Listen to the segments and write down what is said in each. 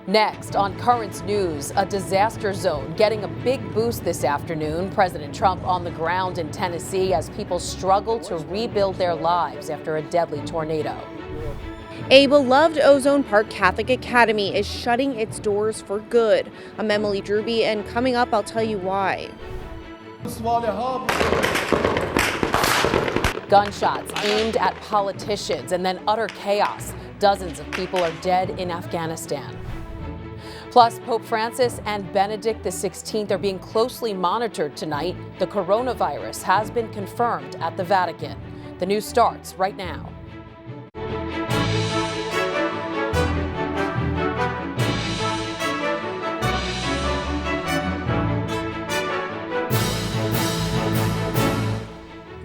Next, on Currents News, a disaster zone getting a big boost this afternoon. President Trump on the ground in Tennessee as people struggle to rebuild their lives after a deadly tornado. A beloved Ozone Park Catholic Academy is shutting its doors for good. I'm Emily Drooby, and coming up, I'll tell you why. Gunshots aimed at politicians and then utter chaos. Dozens of people are dead in Afghanistan. Plus, Pope Francis and Benedict XVI are being closely monitored tonight. The coronavirus has been confirmed at the Vatican. The news starts right now.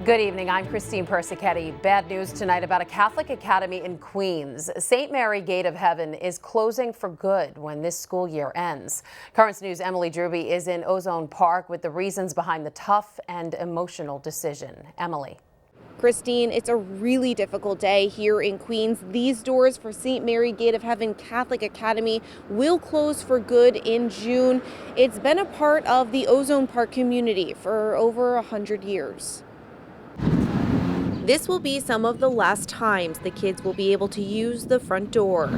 Good evening, I'm Christine Persichetti. Bad news tonight about a Catholic academy in Queens. St. Mary Gate of Heaven is closing for good when this school year ends. Currents News' Emily Drooby is in Ozone Park with the reasons behind the tough and emotional decision. Emily. Christine, it's a really difficult day here in Queens. These doors for St. Mary Gate of Heaven Catholic Academy will close for good in June. It's been a part of the Ozone Park community for over 100 years. This will be some of the last times the kids will be able to use the front door.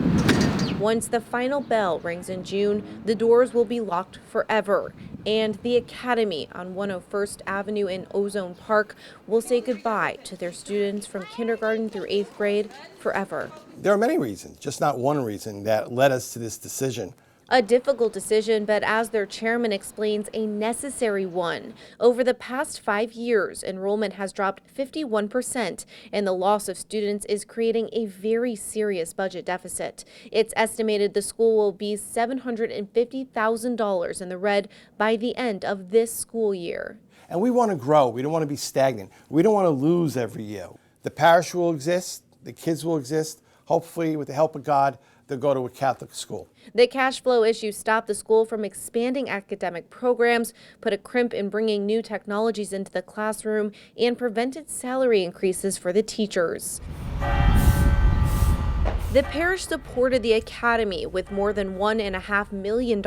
Once the final bell rings in June, the doors will be locked forever, and the Academy on 101st Avenue in Ozone Park will say goodbye to their students from kindergarten through 8th grade forever. There are many reasons, just not one reason, that led us to this decision. A difficult decision, but as their chairman explains, a necessary one. Over the past 5 years, enrollment has dropped 51%, and the loss of students is creating a very serious budget deficit. It's estimated the school will be $750,000 in the red by the end of this school year. And we want to grow. We don't want to be stagnant. We don't want to lose every year. The parish will exist. The kids will exist. Hopefully, with the help of God, they'll go to a Catholic school. The cash flow issue stopped the school from expanding academic programs, put a crimp in bringing new technologies into the classroom, and prevented salary increases for the teachers. The parish supported the academy with more than $1.5 million,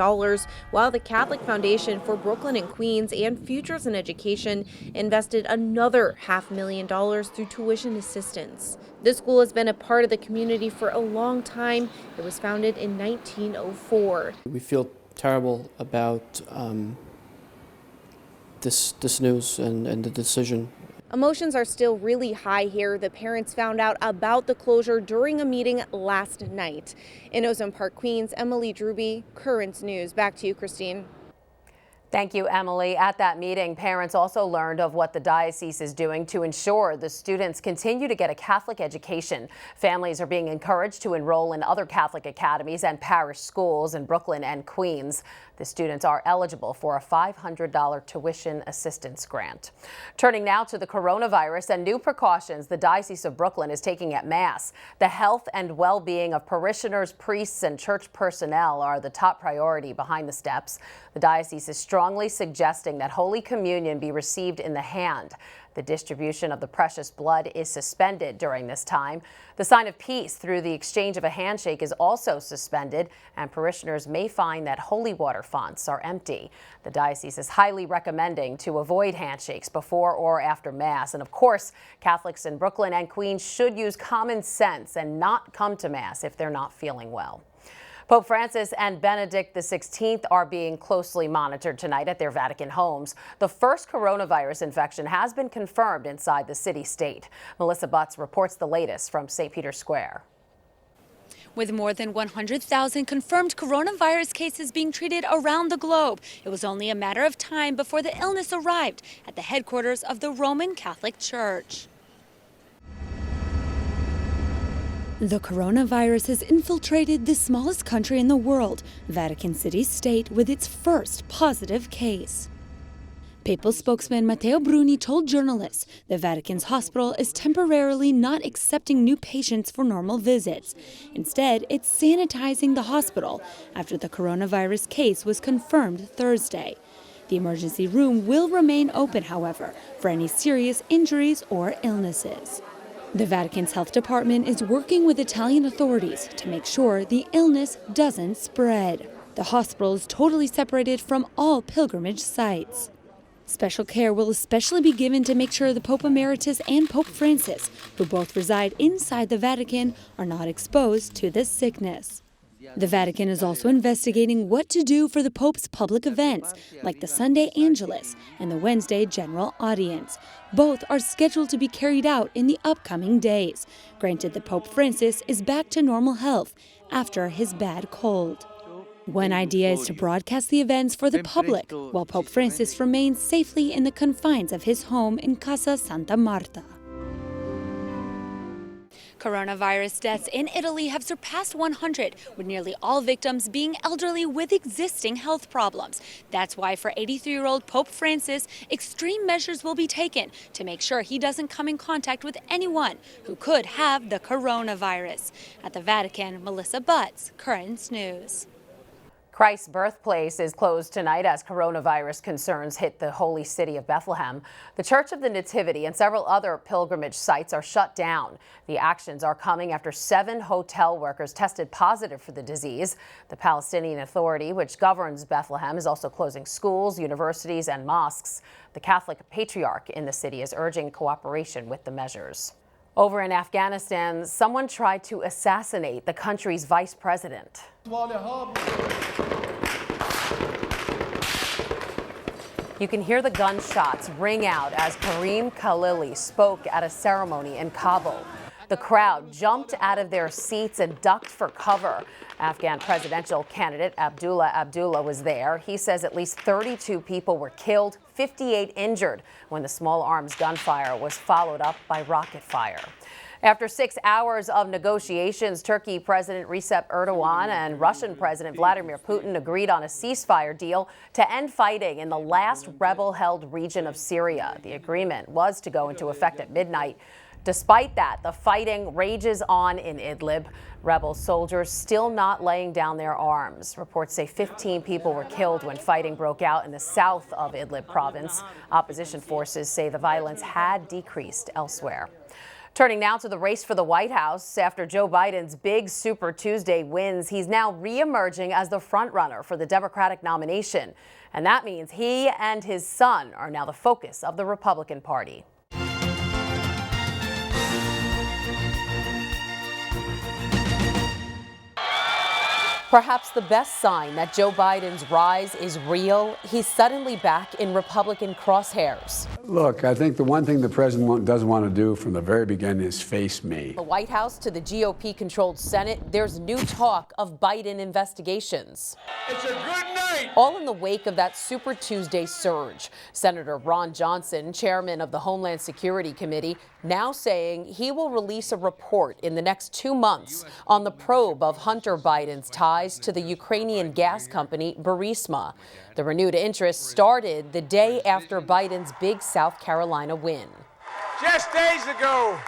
while the Catholic Foundation for Brooklyn and Queens and Futures in Education invested another $500,000 through tuition assistance. The school has been a part of the community for a long time. It was founded in 1904. We feel terrible about this news and the decision. Emotions are still really high here. The parents found out about the closure during a meeting last night. In Ozone Park, Queens, Emily Drooby, Currents News. Back to you, Christine. Thank you, Emily. At that meeting, parents also learned of what the diocese is doing to ensure the students continue to get a Catholic education. Families are being encouraged to enroll in other Catholic academies and parish schools in Brooklyn and Queens. The students are eligible for a $500 tuition assistance grant. Turning now to the coronavirus and new precautions the Diocese of Brooklyn is taking at Mass. The health and well-being of parishioners, priests, and church personnel are the top priority behind the steps. The diocese is strongly suggesting that Holy Communion be received in the hand. The distribution of the precious blood is suspended during this time. The sign of peace through the exchange of a handshake is also suspended, and parishioners may find that holy water fonts are empty. The diocese is highly recommending to avoid handshakes before or after Mass. And of course, Catholics in Brooklyn and Queens should use common sense and not come to Mass if they're not feeling well. Pope Francis and Benedict XVI are being closely monitored tonight at their Vatican homes. The first coronavirus infection has been confirmed inside the city-state. Melissa Butts reports the latest from St. Peter's Square. With more than 100,000 confirmed coronavirus cases being treated around the globe, it was only a matter of time before the illness arrived at the headquarters of the Roman Catholic Church. The coronavirus has infiltrated the smallest country in the world, Vatican City-State, with its first positive case. Papal spokesman Matteo Bruni told journalists the Vatican's hospital is temporarily not accepting new patients for normal visits. Instead, it's sanitizing the hospital after the coronavirus case was confirmed Thursday. The emergency room will remain open, however, for any serious injuries or illnesses. The Vatican's health department is working with Italian authorities to make sure the illness doesn't spread. The hospital is totally separated from all pilgrimage sites. Special care will especially be given to make sure the Pope Emeritus and Pope Francis, who both reside inside the Vatican, are not exposed to this sickness. The Vatican is also investigating what to do for the Pope's public events, like the Sunday Angelus and the Wednesday General Audience. Both are scheduled to be carried out in the upcoming days, granted that Pope Francis is back to normal health after his bad cold. One idea is to broadcast the events for the public, while Pope Francis remains safely in the confines of his home in Casa Santa Marta. Coronavirus deaths in Italy have surpassed 100, with nearly all victims being elderly with existing health problems. That's why for 83-year-old Pope Francis, extreme measures will be taken to make sure he doesn't come in contact with anyone who could have the coronavirus. At the Vatican, Melissa Butts, Currents News. Christ's birthplace is closed tonight as coronavirus concerns hit the holy city of Bethlehem. The Church of the Nativity and several other pilgrimage sites are shut down. The actions are coming after 7 hotel workers tested positive for the disease. The Palestinian Authority, which governs Bethlehem, is also closing schools, universities, and mosques. The Catholic Patriarch in the city is urging cooperation with the measures. Over in Afghanistan, someone tried to assassinate the country's vice president. You can hear the gunshots ring out as Karim Khalili spoke at a ceremony in Kabul. The crowd jumped out of their seats and ducked for cover. Afghan presidential candidate Abdullah Abdullah was there. He says at least 32 people were killed, 58 injured when the small arms gunfire was followed up by rocket fire. After 6 hours of negotiations, Turkey President Recep Erdogan and Russian President Vladimir Putin agreed on a ceasefire deal to end fighting in the last rebel-held region of Syria. The agreement was to go into effect at midnight. Despite that, the fighting rages on in Idlib. Rebel soldiers still not laying down their arms. Reports say 15 people were killed when fighting broke out in the south of Idlib province. Opposition forces say the violence had decreased elsewhere. Turning now to the race for the White House. After Joe Biden's big Super Tuesday wins, he's now re-emerging as the frontrunner for the Democratic nomination. And that means he and his son are now the focus of the Republican Party. Perhaps the best sign that Joe Biden's rise is real, he's suddenly back in Republican crosshairs. Look, I think the one thing the president doesn't want to do from the very beginning is face me. The White House to the GOP-controlled Senate, there's new talk of Biden investigations. It's a good night. All in the wake of that Super Tuesday surge. Senator Ron Johnson, chairman of the Homeland Security Committee, now saying he will release a report in the next 2 months on the probe of Hunter Biden's ties to the Ukrainian gas company Burisma. The renewed interest started the day after Biden's big South Carolina win. Just days ago,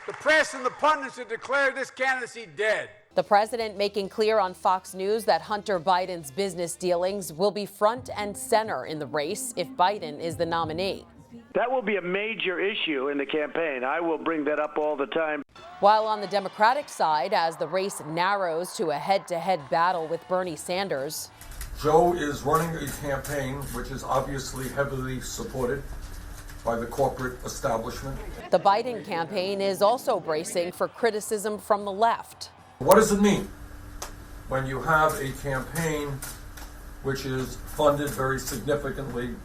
the press and the pundits had declared this candidacy dead. The president making clear on Fox News that Hunter Biden's business dealings will be front and center in the race if Biden is the nominee. That will be a major issue in the campaign. I will bring that up all the time. While on the Democratic side, as the race narrows to a head-to-head battle with Bernie Sanders. Joe is running a campaign which is obviously heavily supported by the corporate establishment. The Biden campaign is also bracing for criticism from the left. What does it mean when you have a campaign which is funded very significantly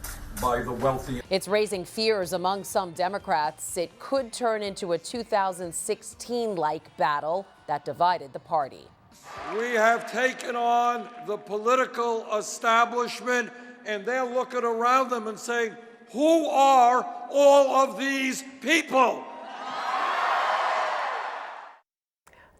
by the wealthy? It's raising fears among some Democrats. It could turn into a 2016-like battle that divided the party. We have taken on the political establishment, and they're looking around them and saying, who are all of these people?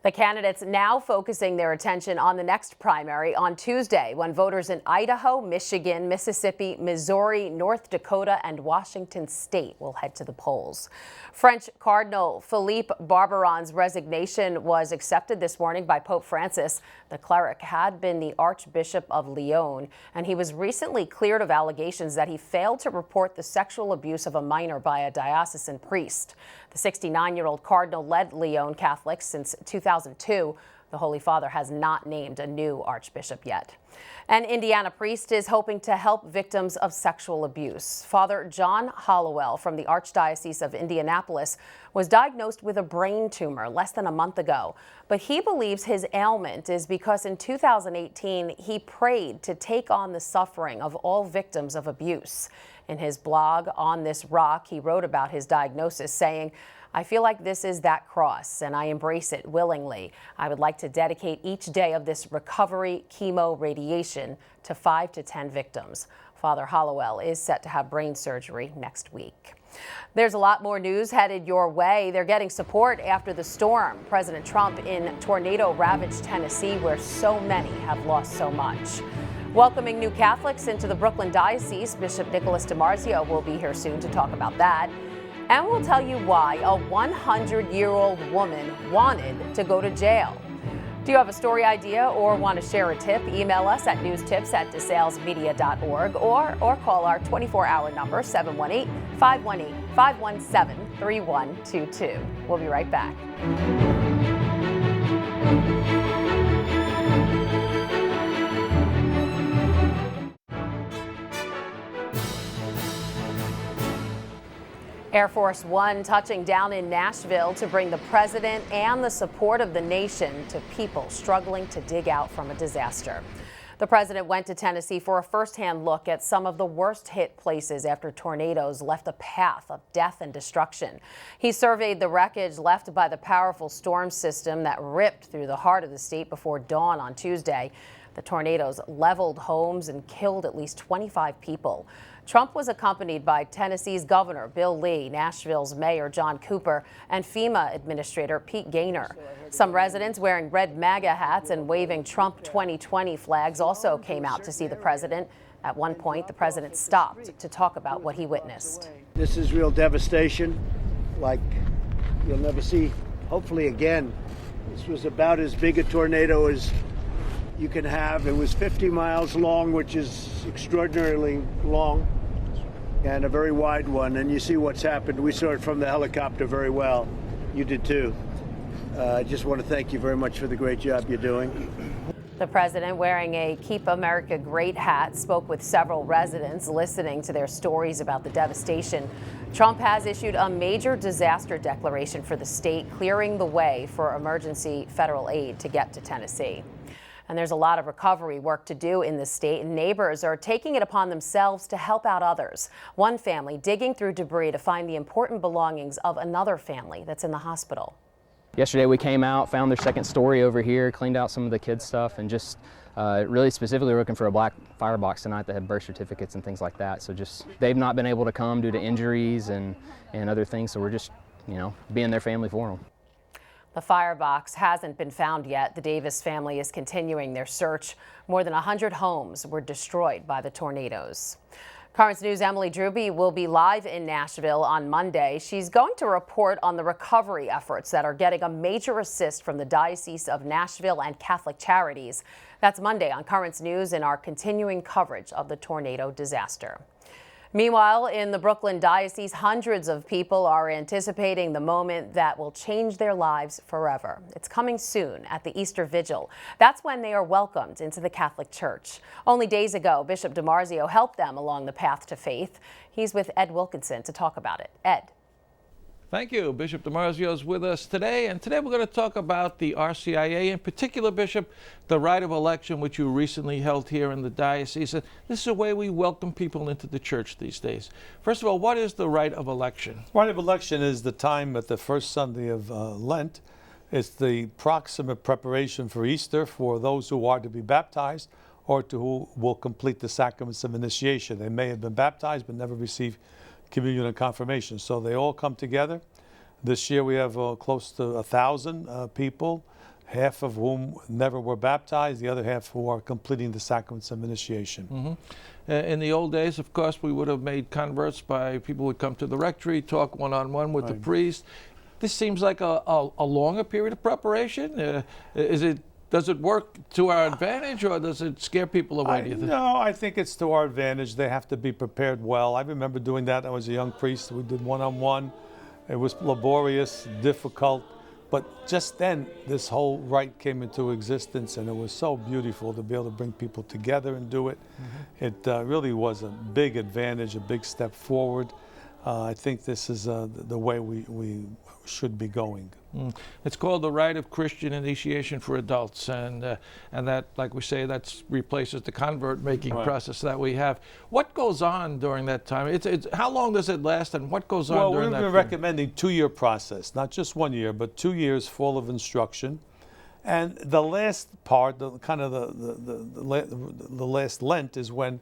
The candidates now focusing their attention on the next primary on Tuesday, when voters in Idaho, Michigan, Mississippi, Missouri, North Dakota, and Washington State will head to the polls. French Cardinal Philippe Barbarin's resignation was accepted this morning by Pope Francis. The cleric had been the Archbishop of Lyon, and he was recently cleared of allegations that he failed to report the sexual abuse of a minor by a diocesan priest. The The 69-year-old cardinal led Lyon Catholics since 2002. The Holy Father has not named a new archbishop yet. An Indiana priest is hoping to help victims of sexual abuse. Father John Hollowell from the Archdiocese of Indianapolis was diagnosed with a brain tumor less than a month ago. But he believes his ailment is because in 2018 he prayed to take on the suffering of all victims of abuse. In his blog, On This Rock, he wrote about his diagnosis, saying, "I feel like this is that cross, and I embrace it willingly. I would like to dedicate each day of this recovery chemo radiation to 5 to 10 victims." Father Hollowell is set to have brain surgery next week. There's a lot more news headed your way. They're getting support after the storm. President Trump in tornado-ravaged Tennessee, where so many have lost so much. Welcoming new Catholics into the Brooklyn Diocese, Bishop Nicholas DiMarzio will be here soon to talk about that. And we'll tell you why a 100-year-old woman wanted to go to jail. Do you have a story idea or want to share a tip? Email us at newstips@desalesmedia.org or call our 24-hour number 718-518-517-3122. We'll be right back. Air Force One touching down in Nashville to bring the president and the support of the nation to people struggling to dig out from a disaster. The president went to Tennessee for a first-hand look at some of the worst hit places after tornadoes left a path of death and destruction. He surveyed the wreckage left by the powerful storm system that ripped through the heart of the state before dawn on Tuesday. The tornadoes leveled homes and killed at least 25 people. Trump was accompanied by Tennessee's Governor Bill Lee, Nashville's Mayor John Cooper, and FEMA Administrator Pete Gaynor. Some residents wearing red MAGA hats and waving Trump 2020 flags also came out to see the president. At one point, the president stopped to talk about what he witnessed. This is real devastation, like you'll never see, hopefully again. This was about as big a tornado as you can have. It was 50 miles long, which is extraordinarily long, and a very wide one. And you see what's happened. We saw it from the helicopter very well. You did too. I just want to thank you very much for the great job you're doing. The president, wearing a Keep America Great hat, spoke with several residents listening to their stories about the devastation. Trump has issued a major disaster declaration for the state, clearing the way for emergency federal aid to get to Tennessee. And there's a lot of recovery work to do in the state, and neighbors are taking it upon themselves to help out others. One family digging through debris to find the important belongings of another family that's in the hospital. Yesterday we came out, found their second story over here, cleaned out some of the kids' stuff, and just really specifically looking for a black firebox tonight that had birth certificates and things like that. So just, they've not been able to come due to injuries and other things, so we're just, being their family for them. The firebox hasn't been found yet. The Davis family is continuing their search. More than 100 homes were destroyed by the tornadoes. Currents News' Emily Drooby will be live in Nashville on Monday. She's going to report on the recovery efforts that are getting a major assist from the Diocese of Nashville and Catholic Charities. That's Monday on Currents News in our continuing coverage of the tornado disaster. Meanwhile, in the Brooklyn Diocese, hundreds of people are anticipating the moment that will change their lives forever. It's coming soon at the Easter Vigil. That's when they are welcomed into the Catholic Church. Only days ago, Bishop DiMarzio helped them along the path to faith. He's with Ed Wilkinson to talk about it. Ed. Thank you. Bishop DiMarzio is with us today, and today we're going to talk about the RCIA, in particular, Bishop, the right of election, which you recently held here in the diocese. And this is a way we welcome people into the church these days. First of all, what is the right of election? Right of election is the time at the first Sunday of Lent. It's the proximate preparation for Easter for those who are to be baptized or to who will complete the sacraments of initiation. They may have been baptized but never received communion and confirmation. So they all come together. This year we have close to 1,000 people, half of whom never were baptized, the other half who are completing the sacraments of initiation. Mm-hmm. In the old days, of course, we would have made converts by people who would come to the rectory, talk one-on-one with the priest. This seems like a longer period of preparation. Does it work to our advantage, or does it scare people away, do you think? No, I think it's to our advantage. They have to be prepared well. I remember doing that when I was a young priest. We did one-on-one, It was laborious, difficult, but just then this whole rite came into existence, and it was so beautiful to be able to bring people together and do it. It really was a big advantage, a big step forward. I think this is the way we should be going. It's called the Rite of Christian Initiation for Adults, and that, like we say, that replaces the convert-making process that we have. What goes on during that time? How long does it last, and what goes on during that Well, we've been recommending 2-year process, not just 1 year, but 2 years full of instruction. And the last part, the last Lent, is when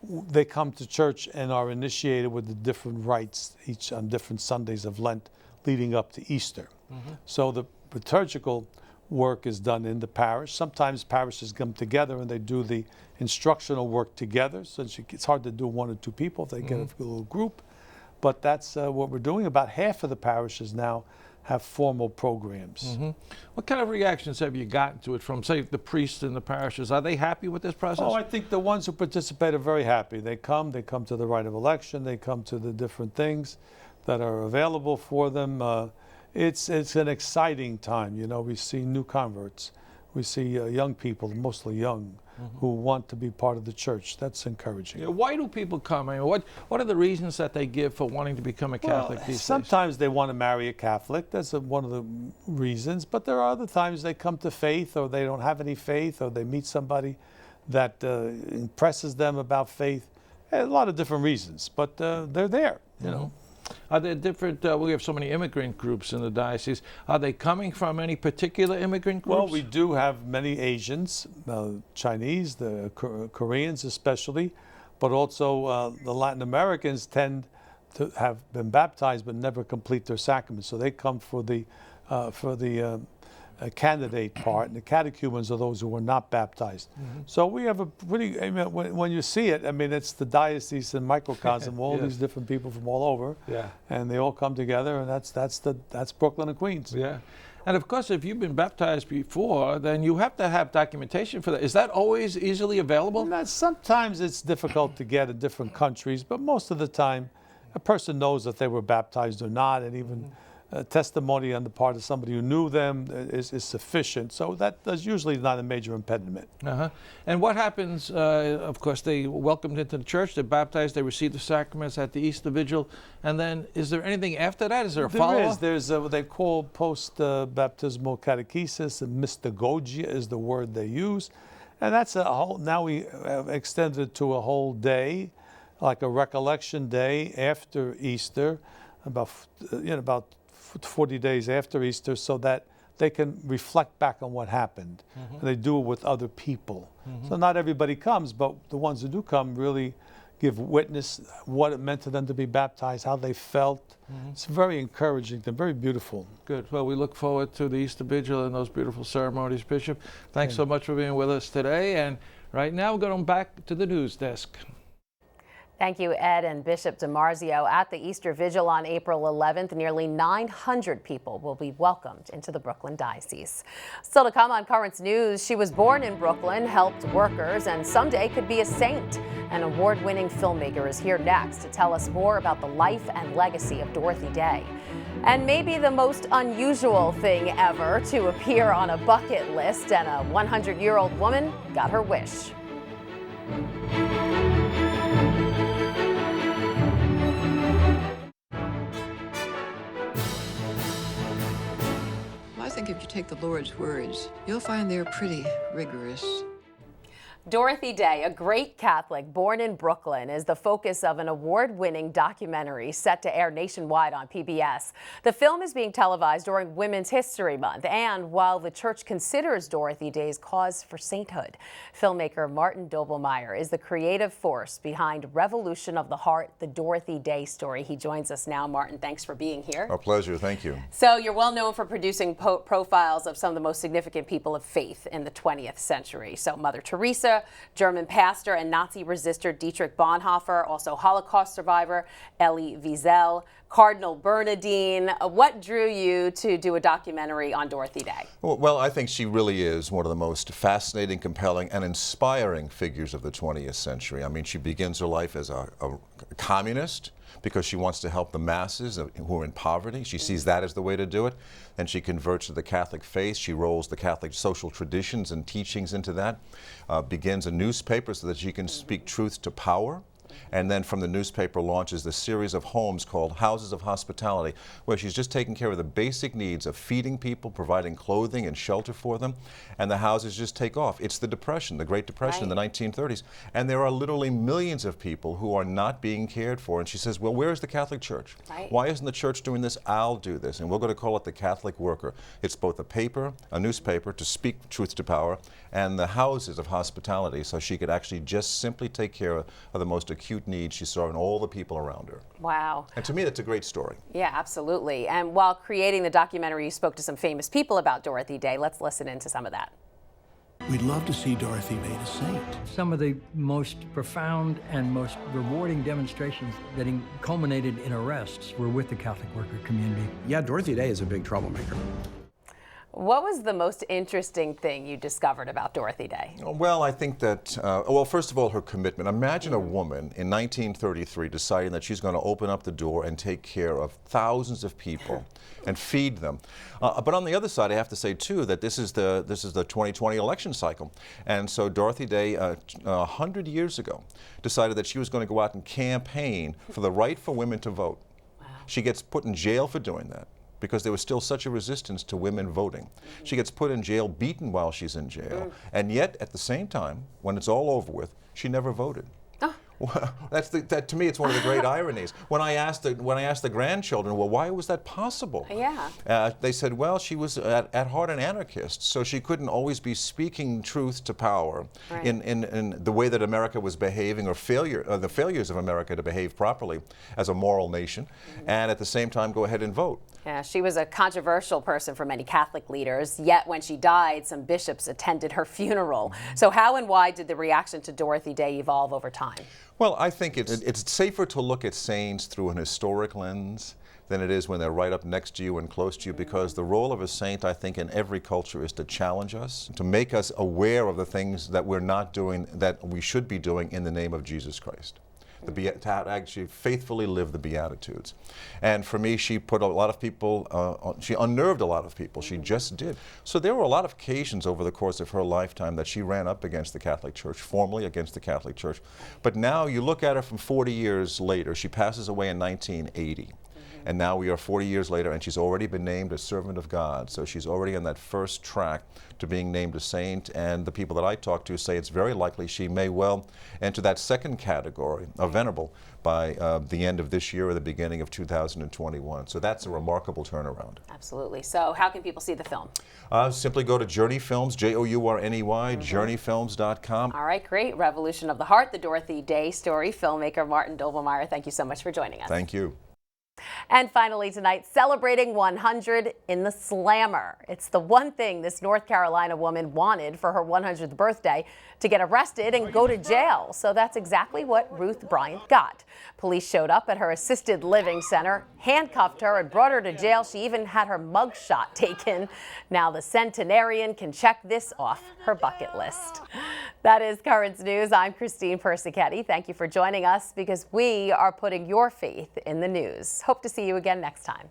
they come to church and are initiated with the different rites each on different Sundays of Lent leading up to Easter. So the liturgical work is done in the parish. Sometimes parishes come together and they do the instructional work together. So it's hard to do 1 or 2 people if they get a little group. But that's what we're doing. About half of the parishes now have formal programs. What kind of reactions have you gotten to it from, say, the priests in the parishes? Are they happy with this process? Oh, I think the ones who participate are very happy. They come to the rite of election, they come to the different things that are available for them. It's an exciting time. You know, we see new converts. We see young people, mostly young, who want to be part of the church. That's encouraging. Yeah, why do people come? I mean, what are the reasons that they give for wanting to become a Catholic these days? Sometimes they want to marry a Catholic. That's one of the reasons. But there are other times they come to faith, or they don't have any faith, or they meet somebody that impresses them about faith. A lot of different reasons, but they're there, you know. Are there different, we have so many immigrant groups in the diocese. Are they coming from any particular immigrant groups? Well, we do have many Asians, Chinese, the Koreans especially, but also the Latin Americans tend to have been baptized but never complete their sacrament. So they come for the candidate part, and the catechumens are those who are not baptized. So we have a pretty, I mean, when you see it, I mean, it's the diocese and microcosm, all these different people from all over, and they all come together, and that's Brooklyn and Queens. Yeah. And of course, if you've been baptized before, then you have to have documentation for that. Is that always easily available? Sometimes it's difficult to get in different countries, but most of the time, a person knows that they were baptized or not, and even testimony on the part of somebody who knew them is sufficient. So that's usually not a major impediment. And what happens, of course, they welcomed into the church, they're baptized, they receive the sacraments at the Easter Vigil, and then is there anything after that? Is there a follow-up? There's what they call post-baptismal catechesis, and mystagogia is the word they use. And that's a whole, now we have extended it to a whole day, like a recollection day after Easter, about 40 days after Easter, so that they can reflect back on what happened. And they do it with other people. So not everybody comes, but the ones who do come really give witness what it meant to them to be baptized, how they felt. It's very encouraging, they're very beautiful. Good. Well, we look forward to the Easter Vigil and those beautiful ceremonies, Bishop. Thanks so much for being with us today. And right now, we're going back to the news desk. Thank you, Ed and Bishop DiMarzio. At the Easter Vigil on April 11th, nearly 900 people will be welcomed into the Brooklyn Diocese. Still to come on Currents News, she was born in Brooklyn, helped workers, and someday could be a saint. An award-winning filmmaker is here next to tell us more about the life and legacy of Dorothy Day. And maybe the most unusual thing ever to appear on a bucket list, and a 100-year-old woman got her wish. I think if you take the Lord's words, you'll find they're pretty rigorous. Dorothy Day, a great Catholic born in Brooklyn, is the focus of an award-winning documentary set to air nationwide on PBS. The film is being televised during Women's History Month and while the church considers Dorothy Day's cause for sainthood. Filmmaker Martin Doblmeier is the creative force behind Revolution of the Heart, the Dorothy Day story. He joins us now. Martin, thanks for being here. A pleasure. Thank you. So you're well known for producing profiles of some of the most significant people of faith in the 20th century. So Mother Teresa, German pastor and Nazi resistor Dietrich Bonhoeffer, also Holocaust survivor Elie Wiesel, Cardinal Bernardine. What drew you to do a documentary on Dorothy Day? Well, I think she really is one of the most fascinating, compelling, and inspiring figures of the 20th century. I mean, she begins her life as a communist because she wants to help the masses who are in poverty. She sees that as the way to do it. Then she converts to the Catholic faith. She rolls the Catholic social traditions and teachings into that, begins a newspaper so that she can speak truth to power. And then from the newspaper launches the series of homes called Houses of Hospitality, where she's just taking care of the basic needs of feeding people, providing clothing and shelter for them, and the houses just take off. It's the Depression, the Great Depression in the 1930s, and there are literally millions of people who are not being cared for, and she says, well, where's the Catholic Church? Why isn't the church doing this? I'll do this, and we're going to call it the Catholic Worker. It's both a newspaper to speak truth to power, and the Houses of Hospitality, so she could actually just simply take care of the most acute needs she saw in all the people around her. Wow. And to me, that's a great story. Yeah, absolutely. And while creating the documentary, you spoke to some famous people about Dorothy Day. Let's listen into some of that. We'd love to see Dorothy made a saint. Some of the most profound and most rewarding demonstrations that culminated in arrests were with the Catholic worker community. Yeah, Dorothy Day is a big troublemaker. What was the most interesting thing you discovered about Dorothy Day? Well, I think that, well, first of all, her commitment. Imagine a woman in 1933 deciding that she's going to open up the door and take care of thousands of people and feed them. But on the other side, I have to say, too, that this is the 2020 election cycle. And so Dorothy Day, 100 years ago, decided that she was going to go out and campaign for the right for women to vote. Wow. She gets put in jail for doing that, because there was still such a resistance to women voting. She gets put in jail, beaten while she's in jail, and yet at the same time, when it's all over with, she never voted. Well, that to me, it's one of the great ironies. When I asked the grandchildren, well, why was that possible? Yeah. They said, well, she was at heart an anarchist, so she couldn't always be speaking truth to power in the way that America was behaving, or the failures of America to behave properly as a moral nation, and at the same time go ahead and vote. Yeah, she was a controversial person for many Catholic leaders, yet when she died, some bishops attended her funeral. So how and why did the reaction to Dorothy Day evolve over time? Well, I think it's safer to look at saints through an historic lens than it is when they're right up next to you and close to you, because the role of a saint, I think, in every culture is to challenge us, to make us aware of the things that we're not doing that we should be doing in the name of Jesus Christ. To actually faithfully live the Beatitudes. And for me, she put a lot of people, she unnerved a lot of people. She just did. So there were a lot of occasions over the course of her lifetime that she ran up against the Catholic Church, formally against the Catholic Church. But now you look at her from 40 years later. She passes away in 1980. And now we are 40 years later, and she's already been named a servant of God. So she's already on that first track to being named a saint. And the people that I talk to say it's very likely she may well enter that second category of venerable by the end of this year or the beginning of 2021. So that's a remarkable turnaround. Absolutely. So how can people see the film? Simply go to Journey Films, Journey, journeyfilms.com. All right, great. Revolution of the Heart, the Dorothy Day story. Filmmaker Martin Doblmeier, thank you so much for joining us. Thank you. And finally tonight, celebrating 100 in the Slammer. It's the one thing this North Carolina woman wanted for her 100th birthday: to get arrested and go to jail. So that's exactly what Ruth Bryant got. Police showed up at her assisted living center, handcuffed her, and brought her to jail. She even had her mug shot taken. Now the centenarian can check this off her bucket list. That is Currents News. I'm Christine Persichetti. Thank you for joining us, because we are putting your faith in the news. Hope to see you again next time.